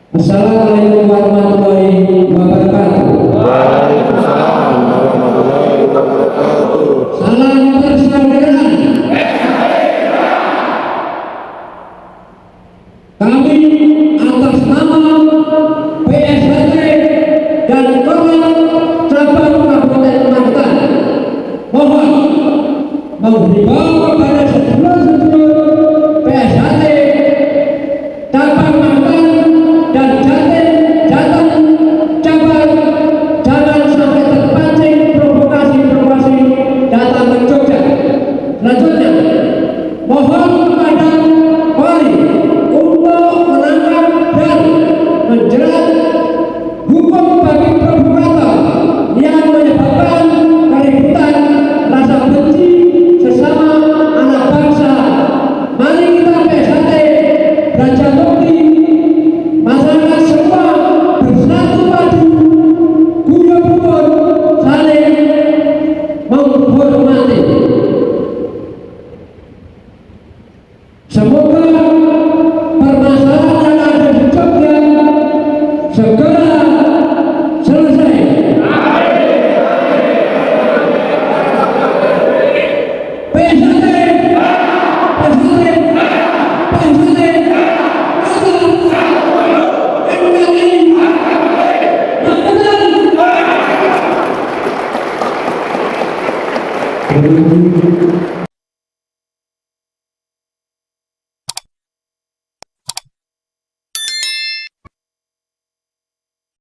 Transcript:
Assalamualaikum warahmatullahi wabarakatuh. Waalaikumsalam warahmatullahi wabarakatuh. Salam persaudaraan. Kami atas nama PSHT dan Korem Cabang Kabupaten Magetan mohon menghimbau kepada sedulur-sedulur PSHT Cabang Magetan dan Jateng Cabang, jangan sampai terpancing provokasi datang ke Jogja. Selanjutnya mohon kepada Polri untuk menangkap dan menjerat hukum bagi provokator yang menyebabkan keributan, rasa benci sesama anak bangsa. Mari kita PSHT belajar bukti, masyarakat semua bersatu padu, guyup rukun, saling menghormati. Semoga